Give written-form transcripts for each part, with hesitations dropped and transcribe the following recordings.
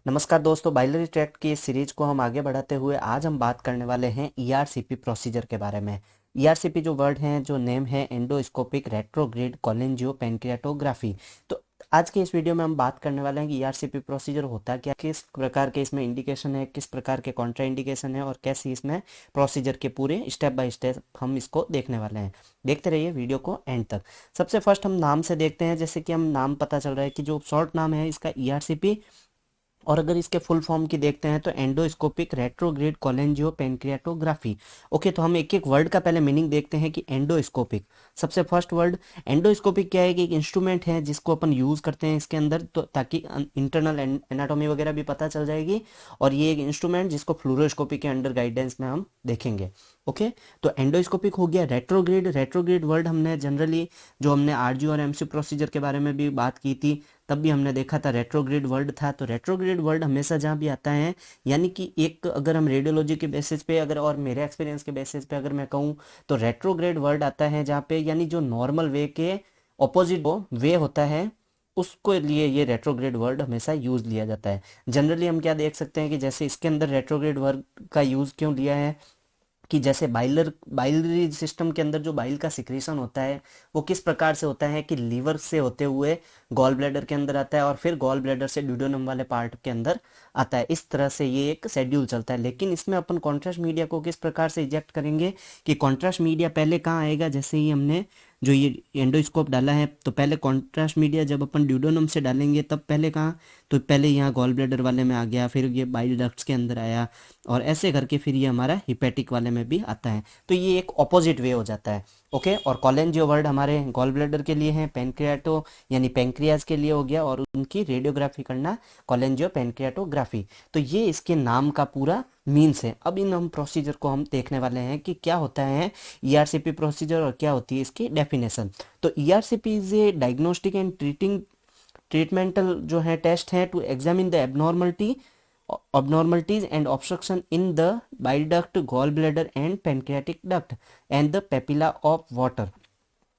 नमस्कार दोस्तों, biliary tract की इस सीरीज को हम आगे बढ़ाते हुए आज हम बात करने वाले हैं ईआरसीपी प्रोसीजर के बारे में। ईआरसीपी जो वर्ड है, जो नेम है, एंडोस्कोपिक रेट्रोग्रेड कोलेंजियो पैनक्रियाटोग्राफी। तो आज के इस वीडियो में हम बात करने वाले हैं कि ईआरसीपी प्रोसीजर होता क्या, किस प्रकार के इसमें इंडिकेशन है, किस प्रकार के कॉन्ट्रा इंडिकेशन है और कैसे इसमें प्रोसीजर के पूरे स्टेप बाय स्टेप हम इसको देखने वाले हैं। देखते रहिए वीडियो को एंड तक। सबसे फर्स्ट हम नाम से देखते हैं। जैसे कि हम नाम पता चल रहा है कि जो शॉर्ट नाम है इसका ईआरसीपी, और अगर इसके फुल फॉर्म की देखते हैं तो एंडोस्कोपिक रेट्रोग्रेड कोलेंजियो पैनक्रियाटोग्राफी। ओके, तो हम एक एक वर्ड का पहले मीनिंग देखते हैं कि एंडोस्कोपिक। सबसे फर्स्ट वर्ड एंडोस्कोपिक क्या है कि एक इंस्ट्रूमेंट है जिसको अपन यूज करते हैं इसके अंदर, तो ताकि इंटरनल एनाटॉमी वगैरह भी पता चल जाएगी। और ये एक इंस्ट्रूमेंट जिसको फ्लोरोस्कोपी के अंडर गाइडेंस में हम देखेंगे। ओके, तो एंडोस्कोपिक हो गया। रेट्रोग्रेड, रेट्रोग्रेड वर्ड हमने जनरली जो हमने आरजी और एमसी प्रोसीजर के बारे में भी बात की थी, तब भी हमने देखा था रेट्रोग्रेड वर्ड था। तो रेट्रोग्रेड वर्ड हमेशा जहाँ भी आता है, यानी कि एक अगर हम रेडियोलॉजी के बेसिस पे अगर और मेरे एक्सपीरियंस के बेसिस पे अगर मैं कहूँ, तो रेट्रोग्रेड वर्ड आता है जहाँ पे यानी जो नॉर्मल वे के ऑपोजिट वे होता है, उसको लिए ये रेट्रोग्रेड वर्ड हमेशा यूज लिया जाता है। जनरली हम क्या देख सकते हैं कि जैसे इसके अंदर रेट्रोग्रेड वर्ड का यूज क्यों लिया है, कि जैसे बाइलरी सिस्टम के अंदर जो बाइल का सिक्रीशन होता है वो किस प्रकार से होता है कि लीवर से होते हुए गॉल ब्लैडर के अंदर आता है और फिर गॉल ब्लैडर से ड्यूडेनम वाले पार्ट के अंदर आता है। इस तरह से ये एक शेड्यूल चलता है। लेकिन इसमें अपन कॉन्ट्रास्ट मीडिया को किस प्रकार से इजेक्ट करेंगे कि कॉन्ट्रास्ट मीडिया पहले कहाँ आएगा। जैसे ही हमने जो ये एंडोस्कोप डाला है, तो पहले कॉन्ट्रास्ट मीडिया जब अपन ड्यूडेनम से डालेंगे तब पहले कहाँ, तो पहले यहाँ गॉल ब्लैडर वाले में आ गया, फिर ये बाइल डक्ट्स के अंदर आया, और ऐसे करके फिर ये हमारा हिपेटिक वाले में भी आता है। तो ये एक ऑपोजिट वे हो जाता है। ओके, और कोलेंजियो वर्ड हमारे गॉल ब्लैडर के लिए है, पेनक्रियाटो यानी पेनक्रियाज के लिए हो गया, और उनकी रेडियोग्राफी करना कोलेंजियो पेनक्रियाटोग्राफी। तो ये इसके नाम का पूरा मीन्स है। अब इन हम प्रोसीजर को हम देखने वाले हैं कि क्या होता है ईआरसीपी प्रोसीजर और क्या होती है इसकी डेफिनेशन। तो ERCP is a diagnostic and treatmental जो है टेस्ट है to examine the abnormalities and obstruction in the bile duct, gallbladder and pancreatic duct and the papilla of water।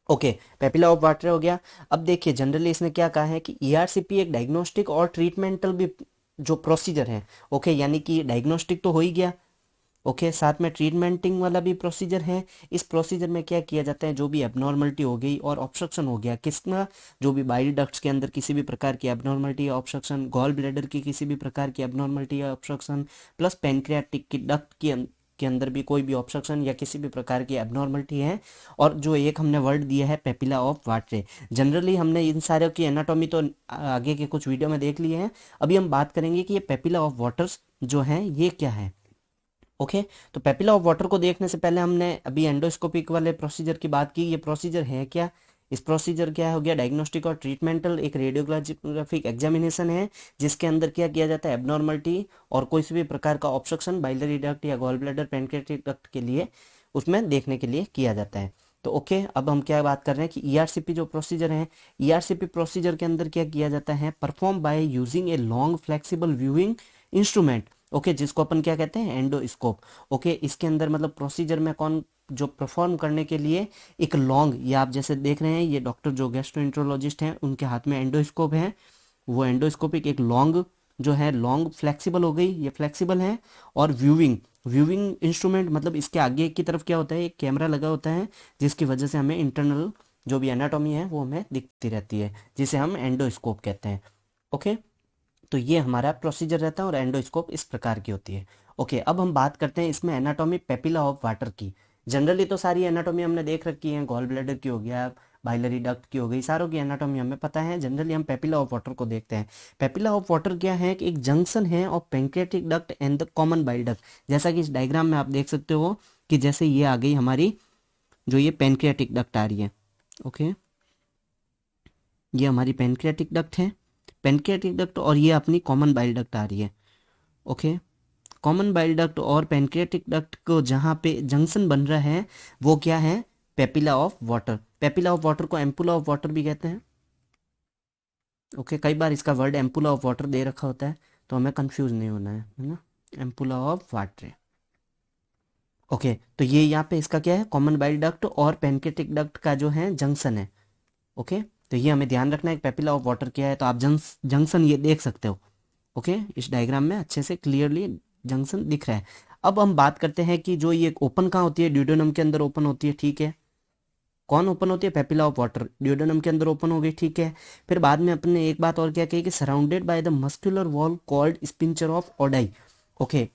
Okay, papilla of water हो गया। अब देखिए generally इसने क्या कहा है कि ईआरसीपी एक डायग्नोस्टिक और ट्रीटमेंटल भी जो प्रोसीजर है। ओके, यानी कि डायग्नोस्टिक तो हो ही गया, ओके, साथ में ट्रीटमेंटिंग वाला भी प्रोसीजर है। इस प्रोसीजर में क्या किया जाता है, जो भी एबनॉर्मलिटी हो गई और ऑब्स्ट्रक्शन हो गया किसका, जो भी बाइल डक्ट्स के अंदर किसी भी प्रकार की एबनॉर्मलिटी या ऑब्स्ट्रक्शन, गॉल ब्लैडर की किसी भी प्रकार की एबनॉर्मलिटी या ऑब्स्ट्रक्शन, प्लस पेनक्रियाटिक की डक्ट के अंदर भी कोई भी ऑब्स्ट्रक्शन या किसी भी प्रकार की एबनॉर्मलिटी है। और जो एक हमने वर्ड दिया है पेपिला ऑफ वाटरे। जनरली हमने इन सारे की एनाटॉमी तो आगे के कुछ वीडियो में देख लिए हैं। अभी हम बात करेंगे कि ये पेपिला ऑफ वाटर्स जो है ये क्या है। ओके, तो पेपिला ऑफ वाटर को देखने से पहले हमने अभी एंडोस्कोपिक वाले प्रोसीजर की बात की। ये प्रोसीजर है क्या, इस प्रोसीजर क्या हो गया, डायग्नोस्टिक और ट्रीटमेंटल एक रेडियोग्राफिक एग्जामिनेशन है जिसके अंदर क्या किया जाता है, एबनॉर्मलिटी और कोई भी प्रकार का ऑब्स्ट्रक्शन बाइलरी डक्ट या गॉल ब्लैडर पेनक्रियाटिक डक्ट के लिए उसमें देखने के लिए किया जाता है। तो ओके, अब हम क्या बात कर रहे हैं कि ईआरसीपी जो प्रोसीजर है, ईआरसीपी प्रोसीजर के अंदर क्या किया जाता है, perform by using a long flexible viewing instrument. Okay, जिसको अपन क्या कहते हैं, एंडोस्कोप। ओके, इसके अंदर मतलब प्रोसीजर में कौन जो परफॉर्म करने के लिए एक लॉन्ग, ये आप जैसे देख रहे हैं ये डॉक्टर जो गैस्ट्रोएंटरोलॉजिस्ट हैं उनके हाथ में एंडोस्कोप है, वो एंडोस्कोपिक एक लॉन्ग जो है, लॉन्ग फ्लेक्सिबल हो गई, ये फ्लेक्सिबल है। और व्यूइंग, व्यूइंग इंस्ट्रूमेंट मतलब इसके आगे की तरफ क्या होता है, एक कैमरा लगा होता है जिसकी वजह से हमें इंटरनल जो भी एनाटॉमी है वो हमें दिखती रहती है, जिसे हम एंडोस्कोप कहते हैं। ओके, तो ये हमारा प्रोसीजर रहता है और एंडोस्कोप इस प्रकार की होती है। ओके, अब हम बात करते हैं इसमें एनाटॉमी पेपिला ऑफ वाटर की। जनरली तो सारी एनाटॉमी हमने देख रखी है, गॉल ब्लैडर की हो गया, बाइलरी डक्ट की हो गई, सारों की एनाटॉमी हमें पता है। जनरली हम पेपिला ऑफ वाटर को देखते हैं। पेपिला ऑफ वाटर क्या है कि एक जंक्शन है of pancreatic duct and the common bile duct. जैसा कि इस डायग्राम में आप देख सकते हो कि जैसे ये आ गई हमारी जो ये पेनक्रियाटिक डक्ट आ रही है। ओके, ये हमारी पेनक्रियाटिक डक्ट है, पेनक्रियाटिक डक्ट, और ये अपनी कॉमन बाइल डक्ट आ रही है। ओके, कॉमन बाइल डक्ट और पेनक्रियाटिक डक्ट को जहाँ पे जंक्शन बन रहा है वो क्या है, papilla of water. Papilla of water को एम्पुला ऑफ वाटर भी कहते हैं। ओके, कई बार इसका वर्ड एम्पुला ऑफ वाटर दे रखा होता है तो हमें कंफ्यूज नहीं होना है ना, एम्पुला ऑफ वाटर। ओके, तो ये यहाँ पे इसका क्या है, कॉमन बाइल डक्ट और पेनक्रियाटिक डक्ट का जो है जंक्शन है। ओके, तो ये हमें ध्यान रखना है पेपिला ऑफ वाटर क्या है, तो आप जंक्शन ये देख सकते हो। ओके, इस डायग्राम में अच्छे से क्लियरली जंक्शन दिख रहा है। अब हम बात करते हैं कि जो ये ओपन कहाँ होती है, ड्यूडेनम के अंदर ओपन होती है, ठीक है। कौन ओपन होती है, पेपिला ऑफ वाटर ड्यूडेनम के अंदर ओपन हो गई, ठीक है। फिर बाद में अपने एक बात और क्या कही कि surrounded by the muscular wall called sphincter of ODI. Okay,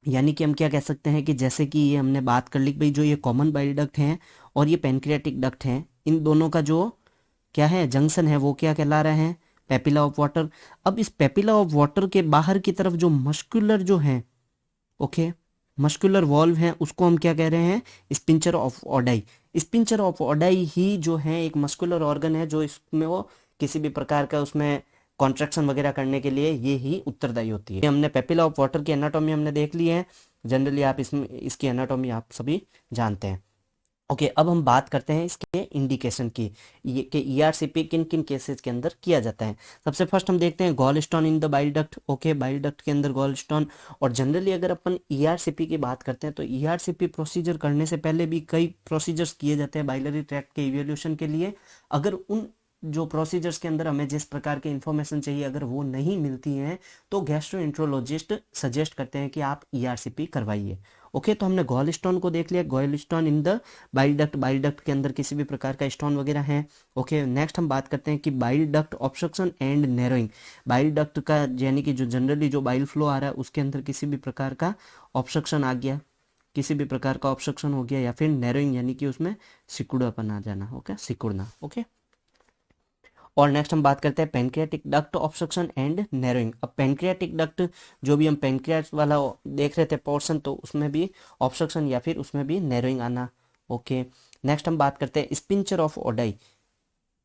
यानी कि हम क्या कह सकते हैं कि जैसे कि ये हमने बात कर ली कि भाई जो ये कॉमन बाइल डक्ट हैं और ये पेनक्रियाटिक डक्ट हैं, इन दोनों का जो क्या है जंक्शन है वो क्या कहला रहे हैं, पेपिला ऑफ वाटर। अब इस पेपिला ऑफ वाटर के बाहर की तरफ जो मस्कुलर जो है, ओके, मस्कुलर वॉल्व है, उसको हम क्या कह रहे हैं, sphincter of Oddi. Sphincter of Oddi ही जो है एक मस्कुलर ऑर्गन है जो इसमें वो किसी भी प्रकार का उसमें कॉन्ट्रैक्शन वगैरह करने के लिए ये ही उत्तरदायी होती है। ये हमने पेपिला ऑफ वाटर की एनाटॉमी हमने देख ली है, जनरली आप इसमें इसकी एनाटॉमी आप सभी जानते हैं। ओके, अब हम बात करते हैं इसके इंडिकेशन की, ये कि ईआरसीपी किन किन केसेस के अंदर किया जाता है। सबसे फर्स्ट हम देखते हैं gall stone in the bile duct. Okay, bile duct के अंदर गॉल स्टोन। और जनरली अगर अपन ईआरसीपी की बात करते हैं तो ईआरसीपी प्रोसीजर करने से पहले भी कई प्रोसीजर्स किए जाते हैं बाइलरी ट्रैक्ट के इवोल्यूशन के लिए। अगर उन जो प्रोसीजर्स के अंदर हमें जिस प्रकार की इंफॉर्मेशन चाहिए अगर वो नहीं मिलती हैं तो गैस्ट्रोएंट्रोलॉजिस्ट सजेस्ट करते हैं कि आप ईआरसीपी करवाइए। ओके, तो हमने गॉल स्टोन को देख लिया, gall stone in the bile duct, bile duct के अंदर किसी भी प्रकार का स्टोन वगैरह है। ओके, नेक्स्ट हम बात करते हैं कि bile duct obstruction and narrowing. Bile duct का यानी कि जो जनरली जो बाइल फ्लो आ रहा है उसके अंदर किसी भी प्रकार का ऑब्स्ट्रक्शन आ गया, किसी भी प्रकार का ऑब्स्ट्रक्शन हो गया, या फिर नैरोइंग यानी कि उसमें सिकुड़ापन आ जाना, ओके, सिकुड़ना। ओके, और नेक्स्ट हम बात करते हैं pancreatic duct obstruction and narrowing. अब पेनक्रियाटिक डक्ट जो भी हम पेनक्रियाट वाला देख रहे थे पोर्शन, तो उसमें भी ऑब्स्ट्रक्शन या फिर उसमें भी नैरोइंग आना। ओके, नेक्स्ट हम बात करते हैं sphincter of ODI.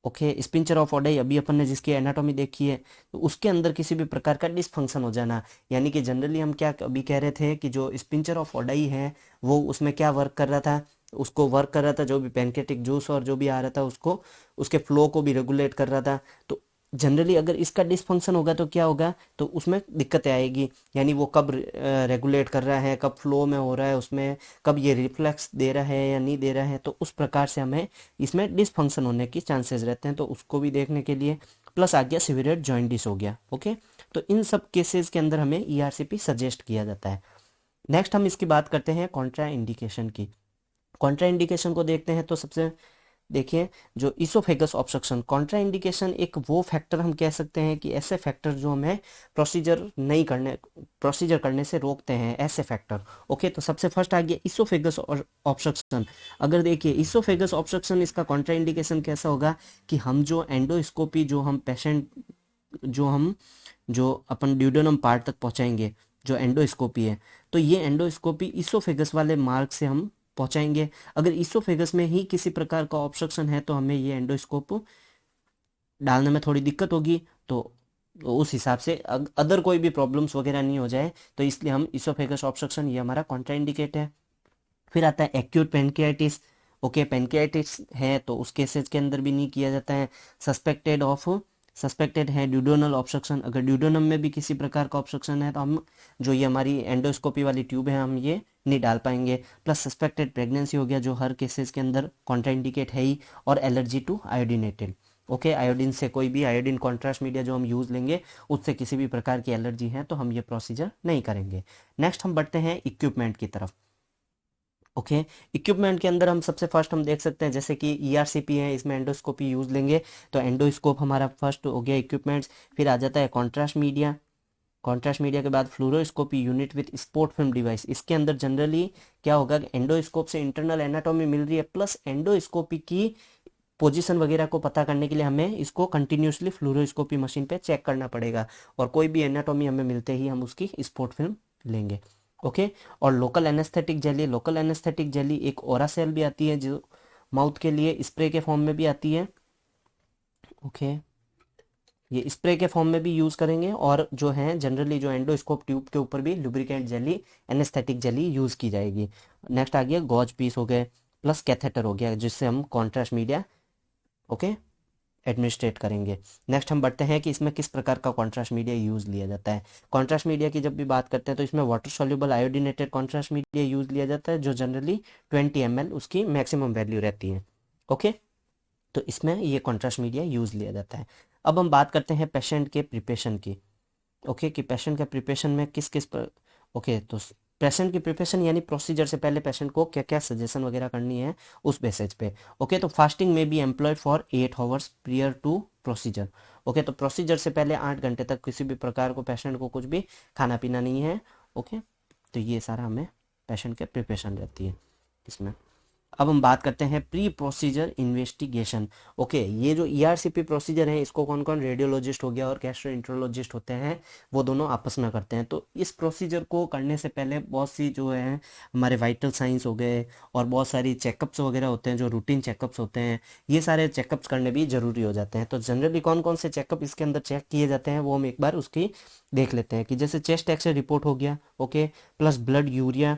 Okay, sphincter of ODI अभी अपन ने जिसकी एनाटॉमी देखी है तो उसके अंदर किसी भी प्रकार का डिसफंक्शन हो जाना, यानी कि जनरली हम क्या अभी कह रहे थे कि जो स्पिंचर ऑफ ओडाई है वो उसमें क्या वर्क कर रहा था, उसको वर्क कर रहा था जो भी पैनकेटिक जूस और जो भी आ रहा था उसको उसके फ्लो को भी रेगुलेट कर रहा था। तो जनरली अगर इसका डिसफंक्शन होगा तो क्या होगा, तो उसमें दिक्कतें आएगी, यानी वो कब रेगुलेट कर रहा है, कब फ्लो में हो रहा है उसमें, कब ये रिफ्लेक्स दे रहा है या नहीं दे रहा है, तो उस प्रकार से हमें इसमें डिसफंक्शन होने की चांसेस रहते हैं, तो उसको भी देखने के लिए। प्लस आ गया सिवियर जॉइंटिस हो गया। ओके, तो इन सब केसेस के अंदर हमें ईआरसीपी सजेस्ट किया जाता है। नेक्स्ट हम इसकी बात करते हैं कॉन्ट्रा इंडिकेशन की। कॉन्ट्रा इंडिकेशन को देखते हैं तो सबसे देखिए जो इसोफेगस ऑब्स्ट्रक्शन, कॉन्ट्रा इंडिकेशन एक वो फैक्टर हम कह सकते हैं कि ऐसे फैक्टर जो हमें प्रोसीजर करने से रोकते हैं, ऐसे फैक्टर। ओके, तो सबसे फर्स्ट आ गया इसोफेगस ऑब्स्ट्रक्शन। अगर देखिए इसोफेगस ऑब्स्ट्रक्शन इसका कॉन्ट्रा इंडिकेशन कैसा होगा कि हम जो एंडोस्कोपी जो हम पेशेंट जो अपन ड्यूडेनम पार्ट तक पहुंचाएंगे, जो एंडोस्कोपी है, तो ये एंडोस्कोपी इसोफेगस वाले मार्ग से हम पहुंचाएंगे। अगर इसोफेगस में ही किसी प्रकार का ऑब्स्ट्रक्शन है तो हमें ये एंडोस्कोप डालने में थोड़ी दिक्कत होगी, तो उस हिसाब से अदर कोई भी प्रॉब्लम्स वगैरह नहीं हो जाए, तो इसलिए हम इसोफेगस ऑब्स्ट्रक्शन ये हमारा कॉन्ट्राइंडिकेट है। फिर आता है एक्यूट पेनक्रियाटिस। ओके, पेनक्रियाटिस है तो उस केसेस के अंदर भी नहीं किया जाता है। सस्पेक्टेड है ड्यूडोनल ऑब्स्ट्रक्शन, अगर ड्यूडोनम में भी किसी प्रकार का ऑब्स्ट्रक्शन है तो हम जो ये हमारी एंडोस्कोपी वाली ट्यूब है हम ये नहीं डाल पाएंगे। प्लस सस्पेक्टेड प्रेगनेंसी हो गया जो हर केसेस के अंदर कॉन्ट्राइंडिकेट है ही। और allergy to iodinated. Okay, iodine से कोई भी आयोडीन कॉन्ट्रास्ट मीडिया जो हम यूज़ लेंगे उससे किसी भी प्रकार की एलर्जी है तो हम ये प्रोसीजर नहीं करेंगे। नेक्स्ट हम बढ़ते हैं इक्विपमेंट की तरफ। ओके, इक्विपमेंट के अंदर हम सबसे फर्स्ट हम देख सकते हैं जैसे कि ईआरसीपी है, इसमें एंडोस्कोपी यूज लेंगे, तो एंडोस्कोप हमारा फर्स्ट हो गया इक्विपमेंट्स। फिर आ जाता है कॉन्ट्रास्ट मीडिया। कॉन्ट्रास्ट मीडिया के बाद fluoroscopy unit with sport film device. इसके अंदर जनरली क्या होगा कि एंडोस्कोप से इंटरनल एनाटॉमी मिल रही है, प्लस एंडोस्कोपी की पोजीशन वगैरह को पता करने के लिए हमें इसको कंटिन्यूसली फ्लोरोस्कोपी मशीन पे चेक करना पड़ेगा, और कोई भी एनाटॉमी हमें मिलते ही हम उसकी स्पोर्ट फिल्म लेंगे। ओके, और local anaesthetic jelly, local anaesthetic jelly एक ओरासेल भी आती है जो माउथ के लिए स्प्रे के फॉर्म में भी आती है। ओके, ये स्प्रे के फॉर्म में भी यूज करेंगे, और जो है जनरली जो एंडोस्कोप ट्यूब के ऊपर भी lubricant jelly, anaesthetic jelly use की जाएगी। नेक्स्ट आ गया गॉज पीस हो गए, प्लस कैथेटर हो गया जिससे हम कॉन्ट्रास्ट मीडिया ओके एडमिनिस्ट्रेट करेंगे। नेक्स्ट हम बढ़ते हैं कि इसमें किस प्रकार का कॉन्ट्रास्ट मीडिया यूज लिया जाता है। कॉन्ट्रास्ट मीडिया की जब भी बात करते हैं तो इसमें water soluble iodinated contrast media use लिया जाता है जो जनरली 20 ml उसकी मैक्सिमम वैल्यू रहती है। ओके, तो इसमें ये कॉन्ट्रास्ट मीडिया यूज लिया जाता है। अब हम बात करते हैं पेशेंट के प्रिपरेशन की। ओके, कि पेशेंट के प्रिपरेशन में किस किस पर, ओके, तो पेशेंट की प्रिपरेशन यानी प्रोसीजर से पहले पेशेंट को क्या क्या सजेशन वगैरह करनी है उस बेसिस पे। ओके, तो फास्टिंग में be employed for 8 hours prior to procedure. Okay, तो प्रोसीजर से पहले 8 घंटे तक किसी भी प्रकार को पेशेंट को कुछ भी खाना पीना नहीं है। ओके, तो ये सारा हमें पेशेंट के प्रिपरेशन रहती है इसमें। अब हम बात करते हैं प्री प्रोसीजर इन्वेस्टिगेशन। ओके, ये जो ईआरसीपी प्रोसीजर है इसको कौन कौन, रेडियोलॉजिस्ट हो गया और गैस्ट्रोएंटरोलॉजिस्ट होते हैं, वो दोनों आपस में करते हैं। तो इस प्रोसीजर को करने से पहले बहुत सी जो है हमारे वाइटल साइंस हो गए और बहुत सारी चेकअप्स वगैरह होते हैं जो रूटीन चेकअप्स होते हैं, ये सारे चेकअप्स करने भी जरूरी हो जाते हैं। तो जनरली कौन कौन से चेकअप इसके अंदर चेक किए जाते हैं वो हम एक बार उसकी देख लेते हैं। कि जैसे चेस्ट एक्सरे रिपोर्ट हो गया, okay, plus blood urea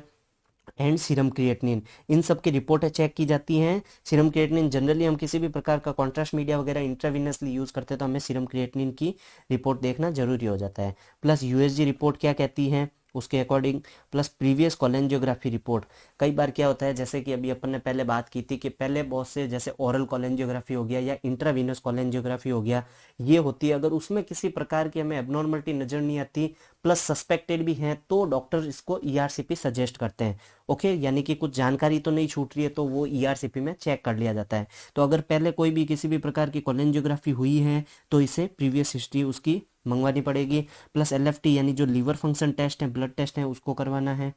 and serum creatinine, इन सब की रिपोर्टें चेक की जाती हैं। सीरम क्रिएटिनिन जनरली हम किसी भी प्रकार का कॉन्ट्रास्ट मीडिया वगैरह इंट्राविनसली यूज़ करते हैं तो हमें सीरम क्रिएटिनिन की रिपोर्ट देखना जरूरी हो जाता है। प्लस यूएसजी रिपोर्ट क्या कहती है उसके अकॉर्डिंग, प्लस प्रीवियस कोलेंजियोग्राफी रिपोर्ट। कई बार क्या होता है, जैसे कि अभी अपन ने पहले बात की थी कि पहले बहुत से जैसे ओरल कोलेंजियोग्राफी हो गया या इंट्राविनस कोलेंजियोग्राफी हो गया, ये होती है। अगर उसमें किसी प्रकार की हमें एबनॉर्मलिटी नजर नहीं आती प्लस सस्पेक्टेड भी है तो डॉक्टर इसको ईआरसीपी सजेस्ट करते हैं। ओके, यानी कि कुछ जानकारी तो नहीं छूट रही है तो वो ईआरसीपी में चेक कर लिया जाता है। तो अगर पहले कोई भी किसी भी प्रकार की कोलेंजियोग्राफी हुई है तो इसे प्रीवियस हिस्ट्री उसकी मंगवानी पड़ेगी। प्लस एलएफटी यानी जो लीवर फंक्शन टेस्ट है, ब्लड टेस्ट है, उसको करवाना है।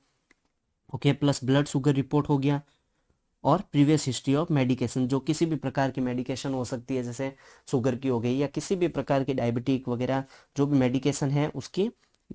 Okay, plus blood sugar report हो गया और प्रीवियस हिस्ट्री ऑफ मेडिकेशन, जो किसी भी प्रकार की मेडिकेशन हो सकती है जैसे शुगर की हो गई या किसी भी प्रकार की डायबिटिक वगैरह जो भी मेडिकेशन है उसकी,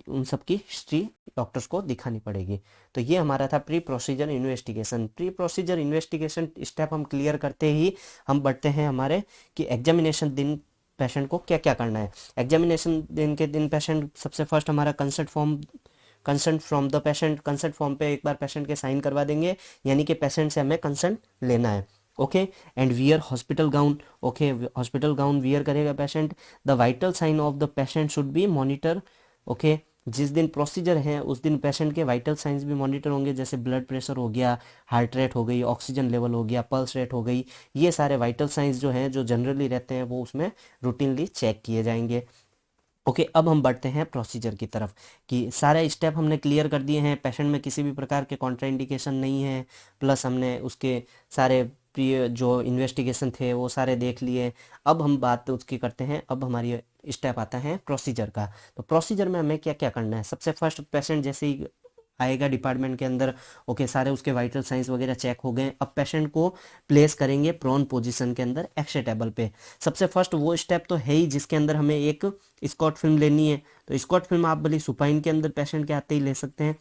उन सब की हिस्ट्री डॉक्टर्स को दिखानी पड़ेगी। तो ये हमारा था pre procedure investigation. Pre procedure investigation step हम क्लियर करते ही हम बढ़ते हैं हमारे कि एग्जामिनेशन दिन पेशेंट को क्या क्या करना है। एग्जामिनेशन दिन के दिन पेशेंट सबसे फर्स्ट हमारा concert from the patient, concert form पे एक बार पेशेंट के साइन करवा देंगे, यानी कि पेशेंट से हमें कंसर्ट लेना है। Okay, and wear hospital gown. Okay, hospital gown wear करेगा patient. The vital sign of the patient should be monitor. Okay, जिस दिन प्रोसीजर है उस दिन पेशेंट के वाइटल साइंस भी मॉनिटर होंगे, जैसे ब्लड प्रेशर हो गया, हार्ट रेट हो गई, ऑक्सीजन लेवल हो गया, पल्स रेट हो गई, ये सारे वाइटल साइंस जो हैं जो जनरली रहते हैं वो उसमें रूटीनली चेक किए जाएंगे। ओके, अब हम बढ़ते हैं प्रोसीजर की तरफ कि सारे स्टेप हमने क्लियर कर दिए हैं, पेशेंट में किसी भी प्रकार के कॉन्ट्राइंडिकेशन नहीं है, प्लस हमने उसके सारे प्रिय जो इन्वेस्टिगेशन थे वो सारे देख लिए। अब हम बात उसकी करते हैं, अब हमारी स्टेप आता है प्रोसीजर का। तो प्रोसीजर में हमें क्या क्या करना है, सबसे फर्स्ट पेशेंट जैसे ही आएगा डिपार्टमेंट के अंदर, ओके, सारे उसके वाइटल साइंस वगैरह चेक हो गए। अब पेशेंट को प्लेस करेंगे प्रोन पोजीशन के अंदर एक्स-रे टेबल पे। सबसे फर्स्ट वो स्टेप तो है ही जिसके अंदर हमें एक स्कॉट फिल्म लेनी है। तो स्कॉट फिल्म आप भले सुपाइन के अंदर पेशेंट के आते ही ले सकते हैं।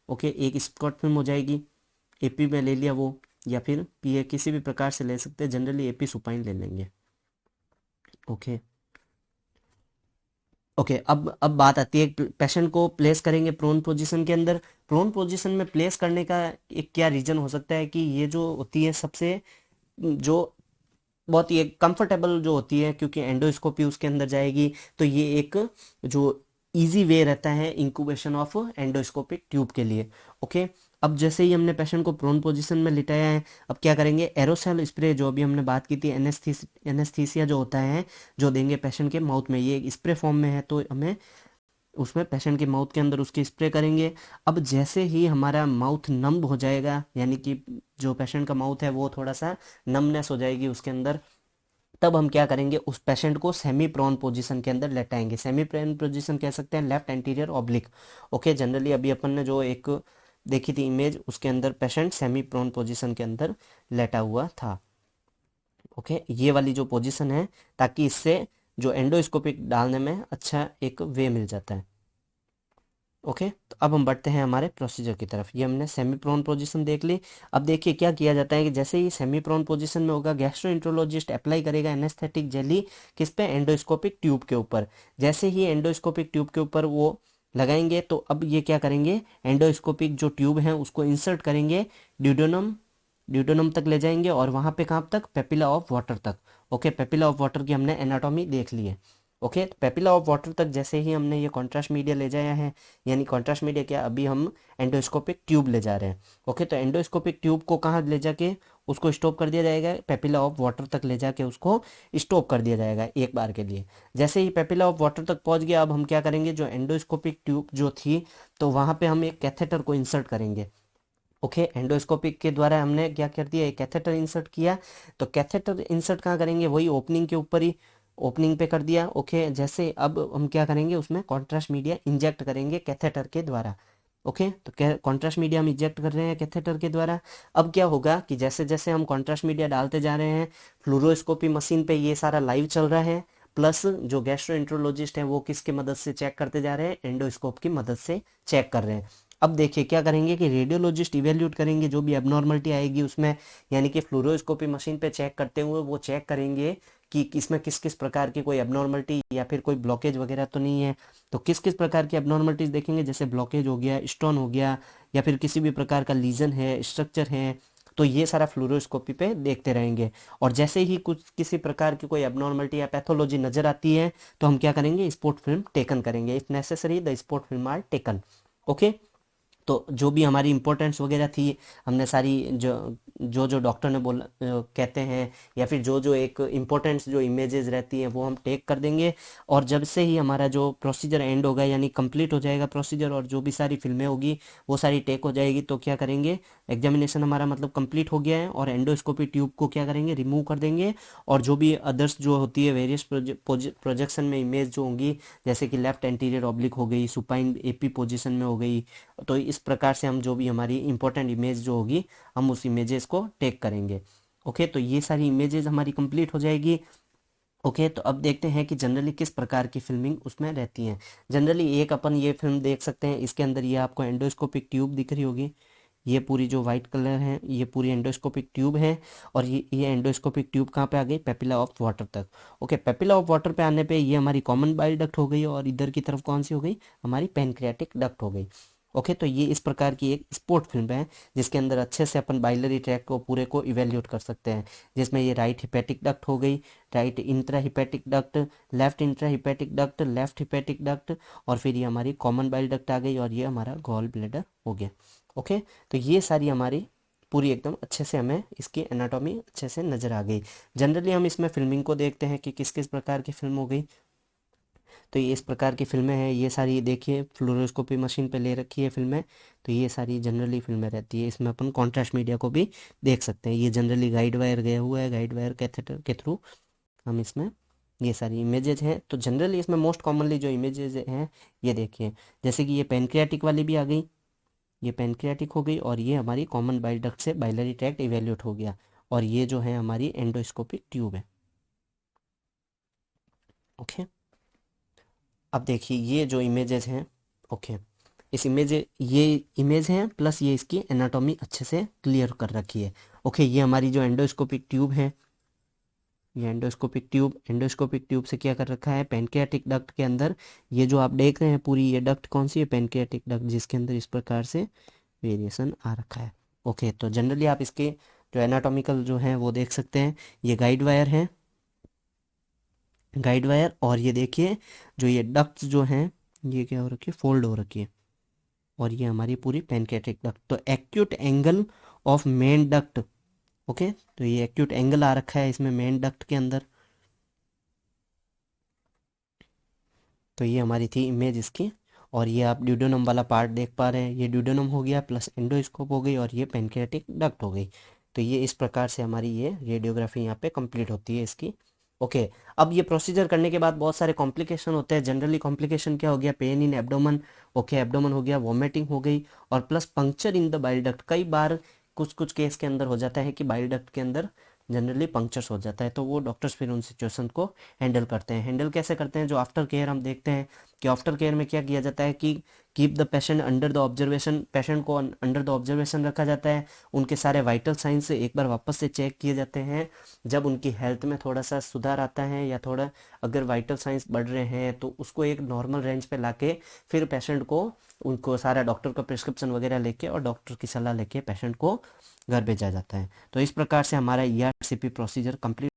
ओके, एक स्कॉट फिल्म हो जाएगी, एपी में ले लिया वो, या फिर पीए किसी भी प्रकार से ले सकते हैं, जनरली एपी सुपाइन ले लेंगे। ओके, ओके, अब बात आती है पेशेंट को प्लेस करेंगे प्रोन पोजीशन के अंदर। प्रोन पोजीशन में प्लेस करने का एक क्या रीजन हो सकता है कि ये जो होती है सबसे जो बहुत ही कंफर्टेबल जो होती है, क्योंकि एंडोस्कोपी उसके अंदर जाएगी, तो ये एक जो इजी वे रहता है इंक्यूबेशन ऑफ एंडोस्कोपिक ट्यूब के लिए। ओके, अब जैसे ही हमने पेशेंट को प्रोन पोजीशन में लिटाया है, अब क्या करेंगे, एरोसेल स्प्रे जो अभी हमने बात की थी, एनेस्थीसिया जो होता है जो देंगे पेशेंट के माउथ में, ये स्प्रे फॉर्म में है तो हमें उसमें पेशेंट के माउथ के अंदर उसकी स्प्रे करेंगे। अब जैसे ही हमारा माउथ नम हो जाएगा, यानी कि जो पेशेंट का माउथ है वो थोड़ा सा नमनेस हो जाएगी उसके अंदर, तब हम क्या करेंगे, उस पेशेंट को सेमी प्रोन पोजीशन के अंदर लेटाएंगे। सेमी प्रोन पोजीशन कह सकते हैं left anterior oblique. Okay, generally अभी अपन ने जो एक देखी थी इमेज, उसके अंदर पेशेंट सेमी प्रोन पोजीशन के अंदर लेटा हुआ था। ओके, ये वाली जो पोजीशन है, ताकि इससे जो एंडोस्कोपिक डालने में अच्छा एक वे मिल जाता है। ओके, तो अब हम बढ़ते हैं हमारे प्रोसीजर की तरफ। ये हमने सेमी प्रोन पोजीशन देख ली। अब देखिए क्या किया जाता है कि जैसे ही सेमी प्रोन पोजीशन में होगा, गैस्ट्रोएंटरोलॉजिस्ट अप्लाई करेगा एनेस्थेटिक जेली किस पे, एंडोस्कोपिक ट्यूब के ऊपर। जैसे ही एंडोस्कोपिक ट्यूब के ऊपर वो लगाएंगे तो अब ये क्या करेंगे, एंडोस्कोपिक जो ट्यूब है उसको इंसर्ट करेंगे, ड्यूडेनम ड्यूडेनम तक ले जाएंगे और वहां पे कहाँ तक, पेपिला ऑफ वाटर तक। ओके, पेपिला ऑफ वाटर की हमने एनाटॉमी देख ली है। ओके, तो पेपिला ऑफ वाटर तक जैसे ही हमने ये कॉन्ट्रास्ट मीडिया ले जाया है, यानी कॉन्ट्रास्ट मीडिया क्या, अभी हम एंडोस्कोपिक ट्यूब ले जा रहे हैं। ओके, तो एंडोस्कोपिक ट्यूब को कहाँ ले जाके उसको स्टॉप कर दिया जाएगा, पेपिला ऑफ वाटर तक ले जाके उसको स्टॉप कर दिया जाएगा एक बार के लिए। जैसे ही पेपिला ऑफ वाटर तक पहुंच गया, अब हम क्या करेंगे, जो एंडोस्कोपिक ट्यूब जो थी, तो वहाँ पे हम एक कैथेटर को इंसर्ट करेंगे। ओके, एंडोस्कोपिक के द्वारा हमने क्या कर दिया, एक कैथेटर इंसर्ट किया। तो कैथेटर इंसर्ट कहाँ करेंगे, वही ओपनिंग के ऊपर ही, ओपनिंग पे कर दिया। ओके, जैसे अब हम क्या करेंगे, उसमें कॉन्ट्रास्ट मीडिया इंजेक्ट करेंगे कैथेटर के द्वारा। ओके, तो कॉन्ट्रास्ट मीडिया हम इंजेक्ट कर रहे हैं कैथेटर के द्वारा। अब क्या होगा कि जैसे जैसे हम कॉन्ट्रास्ट मीडिया डालते जा रहे हैं, फ्लोरोस्कोपी मशीन पे ये सारा लाइव चल रहा है, प्लस जो गैस्ट्रोएंट्रोलॉजिस्ट हैं वो किसकी मदद से चेक करते जा रहे हैं, एंडोस्कोप की मदद से चेक कर रहे हैं। अब देखिए क्या करेंगे कि रेडियोलॉजिस्ट इवेल्यूट करेंगे जो भी एबनॉर्मलिटी आएगी उसमें, यानी कि फ्लोरोस्कोपी मशीन पे चेक करते हुए वो चेक करेंगे कि इसमें किस किस प्रकार की कोई एबनॉर्मलिटी या फिर कोई ब्लॉकेज वगैरह तो नहीं है। तो किस किस प्रकार की एबनॉर्मलिटीज देखेंगे, जैसे ब्लॉकेज हो गया, स्टोन हो गया, या फिर किसी भी प्रकार का लीजन है, स्ट्रक्चर है, तो ये सारा फ्लोरोस्कोपी पे देखते रहेंगे। और जैसे ही कुछ किसी प्रकार की कोई एबनॉर्मलिटी या पैथोलॉजी नजर आती है, तो हम क्या करेंगे, स्पॉट फिल्म टेकन करेंगे। If necessary the spot film are taken. Okay, तो जो भी हमारी इंपॉर्टेंस वगैरह थी, हमने सारी जो डॉक्टर ने बोला कहते हैं, या फिर जो जो एक इम्पोर्टेंट्स जो इमेजेस रहती हैं वो हम टेक कर देंगे। और जब से ही हमारा जो प्रोसीजर एंड होगा, यानी कंप्लीट हो जाएगा प्रोसीजर, और जो भी सारी फिल्में होगी वो सारी टेक हो जाएगी, तो क्या करेंगे, एग्जामिनेशन हमारा मतलब कंप्लीट हो गया है, और एंडोस्कोपी ट्यूब को क्या करेंगे, रिमूव कर देंगे। और जो भी अदर्स जो होती है वेरियस प्रोजेक्शन में इमेज जो होंगी, जैसे कि लेफ्ट एंटीरियर ऑब्लिक हो गई, सुपाइन एपी पोजीशन में हो गई, तो इस प्रकार से हम जो भी हमारी इंपॉर्टेंट इमेज जो होगी, हम उस इमेजेस को टेक करेंगे। ओके, तो ये सारी इमेजेस हमारी कंप्लीट हो जाएगी। ओके, तो अब देखते हैं कि जनरली किस प्रकार की फिल्मिंग उसमें रहती है। जनरली एक अपन ये फिल्म देख सकते हैं, इसके अंदर ये आपको एंडोस्कोपिक ट्यूब दिख रही होगी, ये पूरी जो वाइट कलर है ये पूरी एंडोस्कोपिक ट्यूब है। और ये एंडोस्कोपिक ट्यूब कहाँ पे आ गई, पेपिला ऑफ वाटर तक। ओके, पेपिला ऑफ वाटर पे आने पे ये हमारी कॉमन बाइल डक्ट हो गई, और इधर की तरफ कौन सी हो गई, हमारी पैनक्रियाटिक डक्ट हो गई। ओके, तो ये इस प्रकार की एक स्पोर्ट फिल्म है, जिसके अंदर अच्छे से अपन बाइलरी ट्रैक को पूरे को इवेल्यूट कर सकते हैं। जिसमें ये राइट हिपैटिक डक्ट हो गई, right intra hepatic duct, left intra hepatic duct, left hepatic duct, और फिर ये हमारी कॉमन बाइल डक्ट आ गई, और ये हमारा गॉल ब्लैडर हो गया। ओके, तो ये सारी हमारी पूरी एकदम अच्छे से हमें इसकी एनाटॉमी अच्छे से नज़र आ गई। जनरली हम इसमें फिल्मिंग को देखते हैं कि किस किस प्रकार की फिल्म हो गई। तो ये इस प्रकार की फिल्में हैं, ये सारी देखिए फ्लोरोस्कोपी मशीन पे ले रखी है फिल्में। तो ये सारी जनरली फिल्में रहती है, इसमें अपन कॉन्ट्रास्ट मीडिया को भी देख सकते हैं। ये जनरली गाइड वायर गया हुआ है, गाइड वायर कैथेटर के थ्रू हम इसमें ये सारी इमेजेज हैं। तो जनरली इसमें मोस्ट कॉमनली जो इमेजेज हैं ये देखिए, जैसे कि ये पेनक्रियाटिक वाली भी आ गई, ये पेनक्रियाटिक हो गई, और ये हमारी कॉमन बाइल डक्ट से बाइलरी ट्रैक्ट इवेल्यूट हो गया, और ये जो है हमारी एंडोस्कोपिक ट्यूब है। ओके, अब देखिए ये जो इमेजेस हैं, ओके, इस इमेज ये इमेज हैं, प्लस ये इसकी एनाटॉमी अच्छे से क्लियर कर रखी है। ओके, ये हमारी जो एंडोस्कोपिक ट्यूब है, ये एंडोस्कोपिक ट्यूब से क्या कर रखा है, पैनक्रियाटिक डक्ट के अंदर ये जो आप देख रहे हैं पूरी ये डक्ट कौन सी है, पैनक्रियाटिक डक्ट, जिसके अंदर इस प्रकार से वेरिएशन आ रखा है। ओके, तो जनरली आप इसके जो एनाटॉमिकल जो है वो देख सकते हैं। ये गाइड वायर है, गाइड वायर, और ये देखिए जो ये डक्ट्स जो हैं ये क्या हो रखी है, फोल्ड हो रखी है, और ये हमारी पूरी पैनक्रियाटिक डक्ट। तो acute angle of main duct, okay, तो ये एक्यूट एंगल आ रखा है इसमें मेन डक्ट के अंदर। तो ये हमारी थी इमेज इसकी, और ये आप ड्यूडेनम वाला पार्ट देख पा रहे हैं, ये ड्यूडेनम हो गया, प्लस एंडोस्कोप हो गई, और ये पैनक्रियाटिक डक्ट हो गई। तो ये इस प्रकार से हमारी ये रेडियोग्राफी यहाँ पे कंप्लीट होती है इसकी। ओके, अब ये प्रोसीजर करने के बाद बहुत सारे कॉम्प्लिकेशन होते हैं। जनरली कॉम्प्लिकेशन क्या हो गया, pain in abdomen, okay, abdomen हो गया, वॉमिटिंग हो गई, और plus puncture in the bile duct. कई बार कुछ कुछ केस के अंदर हो जाता है कि बाइल डक्ट के अंदर जनरली पंक्चर्स हो जाता है, तो वो डॉक्टर्स फिर उन सिचुएशन को हैंडल करते हैं। हैंडल कैसे करते हैं, जो आफ्टर केयर हम देखते हैं कि आफ्टर केयर में क्या किया जाता है कि keep the patient under the observation, patient को अंडर द ऑब्जर्वेशन रखा जाता है। उनके सारे वाइटल साइंस एक बार वापस से चेक किए जाते हैं। जब उनकी हेल्थ में थोड़ा सा सुधार आता है, या थोड़ा अगर वाइटल साइंस बढ़ रहे हैं, तो उसको एक नॉर्मल रेंज पे लाके फिर पेशेंट को, उनको सारा डॉक्टर का प्रिस्क्रिप्शन वगैरह लेके और डॉक्टर की सलाह लेके पेशेंट को घर भेजा जाता है। तो इस प्रकार से हमारा ERCP प्रोसीजर कंप्लीट